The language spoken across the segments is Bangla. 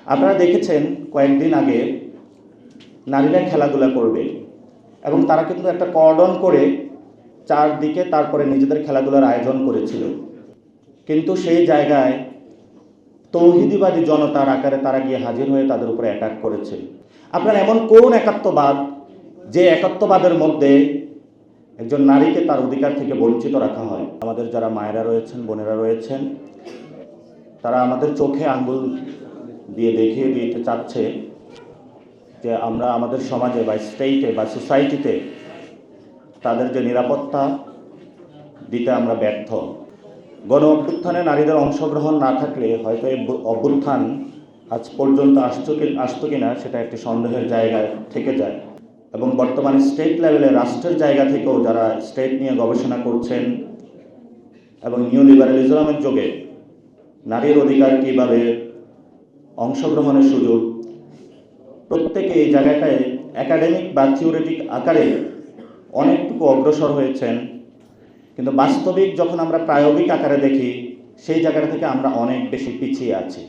আপনারা দেখেছেন কয়েকদিন আগে নারীরা খেলাধুলা করবে এবং তারা কিন্তু একটা কর্ডন করে চারদিকে তারপরে নিজেদের খেলাধুলার আয়োজন করেছিল, কিন্তু সেই জায়গায় তৌহিদিবাদী জনতার আকারে তারা গিয়ে হাজির হয়ে তাদের উপরে অ্যাটাক করেছে। আপনার এমন কোন একাত্মবাদ যে একাত্মবাদের মধ্যে একজন নারীকে তার অধিকার থেকে বঞ্চিত রাখা হয়? আমাদের যারা মায়েরা রয়েছেন, বোনেরা রয়েছেন, তারা আমাদের চোখে আঙ্গুল দিয়ে দেখিয়ে দিতে চাচ্ছে যে আমরা আমাদের সমাজে বা স্টেটে বা সোসাইটিতে তাদের যে নিরাপত্তা দিতে আমরা ব্যর্থ। গণ অভ্যুত্থানে নারীদের অংশগ্রহণ না থাকলে হয়তো এই অভ্যুত্থান আজ পর্যন্ত আসতো কিনা সেটা একটি সন্দেহের জায়গায় থেকে যায়। এবং বর্তমানে স্টেট লেভেলে রাষ্ট্রের জায়গা থেকেও যারা স্টেট নিয়ে গবেষণা করছেন এবং নিউ লিবারালিজমের যুগে নারীর অধিকার কীভাবে অংশগ্রহণের সুযোগ, প্রত্যেকে এই জায়গাটায় একাডেমিক বা থিওরিটিক আকারে অনেকটুকু অগ্রসর হয়েছেন, কিন্তু বাস্তবিক যখন আমরা প্রায়োগিক আকারে দেখি সেই জায়গাটা থেকে আমরা অনেক বেশি পিছিয়ে আছি।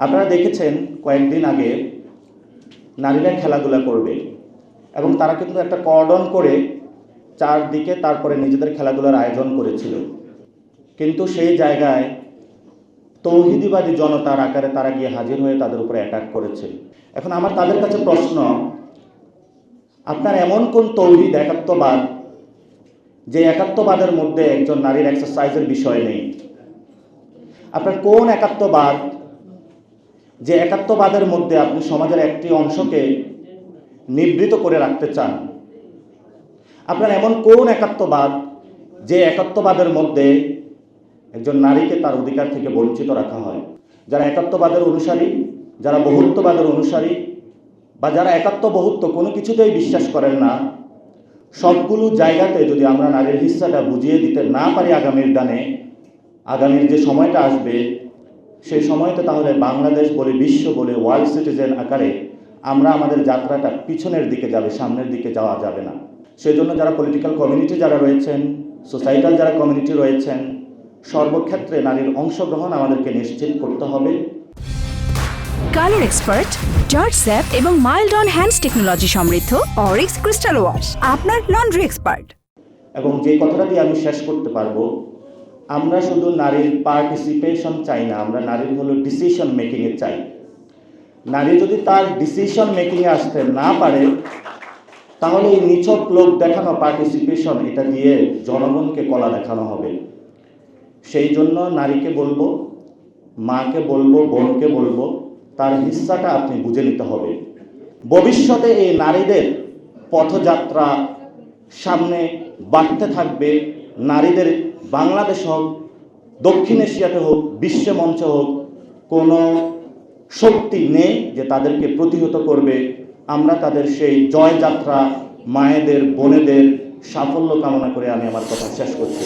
আপনারা দেখেছেন কয়েকদিন আগে নারীরা খেলাধুলা করবে এবং তারা কিন্তু একটা কর্ডন করে চারদিকে তারপরে নিজেদের খেলাধুলার আয়োজন করেছিল, কিন্তু সেই জায়গায় তৌহিদিবাদী জনতার আকারে তারা গিয়ে হাজির হয়ে তাদের উপরে অ্যাটাক করেছে। এখন আমার তাদের কাছে প্রশ্ন, আপনার এমন কোন তৌহিদ একাত্মবাদ যে একাত্মবাদের মধ্যে একজন নারীর এক্সারসাইজের বিষয় নেই? আপনার কোন একাত্মবাদ যে একাত্মবাদের মধ্যে আপনি সমাজের একটি অংশকে নিবৃত করে রাখতে চান? আপনার এমন কোন একাত্মবাদ যে একাত্মবাদের মধ্যে একজন নারীকে তার অধিকার থেকে বঞ্চিত রাখা হয়? যারা একাত্মবাদের অনুসারী, যারা বহুত্ববাদের অনুসারী, বা যারা একাত্ম বহুত্ব কোনো কিছুতেই বিশ্বাস করেন না, সবগুলো জায়গাতে যদি আমরা নারীর হিস্সাটা বুঝিয়ে দিতে না পারি আগামীর যে সময়টা আসবে সেই সময়তে, তাহলে বাংলাদেশ বলে, বিশ্ব বলে, ওয়ার্ল্ড সিটিজেন আকারে আমরা আমাদের যাত্রাটা পিছনের দিকে যাবে, সামনের দিকে যাওয়া যাবে না। সেই জন্য যারা পলিটিক্যাল কমিউনিটি যারা রয়েছেন, সোসাইটাল যারা কমিউনিটি রয়েছেন, সর্বক্ষেত্রে নারীর অংশগ্রহণ আমাদেরকে নিশ্চিত করতে হবে। কালার এক্সপার্ট, জর্জ স্যাপ এবং মাইল্ড অন হ্যান্ডস টেকনোলজি সমৃদ্ধ অরিক্স ক্রিস্টাল ওয়াশ আপনার লন্ড্রি এক্সপার্ট। এবং যে কথাটা দিয়ে আমি শেষ করতে পারবো, আমরা শুধু নারীর পার্টিসিপেশন চাই না, আমরা নারীর হলো ডিসিশন মেকিংয়ে চাই। নারী যদি তার ডিসিশন মেকিংয়ে আসতে না পারে, তাহলে এই নিছক লোক দেখানো পার্টিসিপেশন, এটা দিয়ে জনগণকে কলা দেখানো হবে। সেই জন্য নারীকে বলবো, মাকে বলবো, বোনকে বলবো, তার হিস্সাটা আপনি বুঝে নিতে হবে। ভবিষ্যতে এই নারীদের পথযাত্রা সামনে বাড়তে থাকবে। নারীদের বাংলাদেশ হোক, দক্ষিণ এশিয়াতে হোক, বিশ্ব মঞ্চে হোক, কোনো শক্তি নেই যে তাদেরকে প্রতিহত করবে। আমরা তাদের সেই জয়যাত্রা, মায়েদের, বোনেদের সাফল্য কামনা করে আমি আমার কথা শেষ করছি।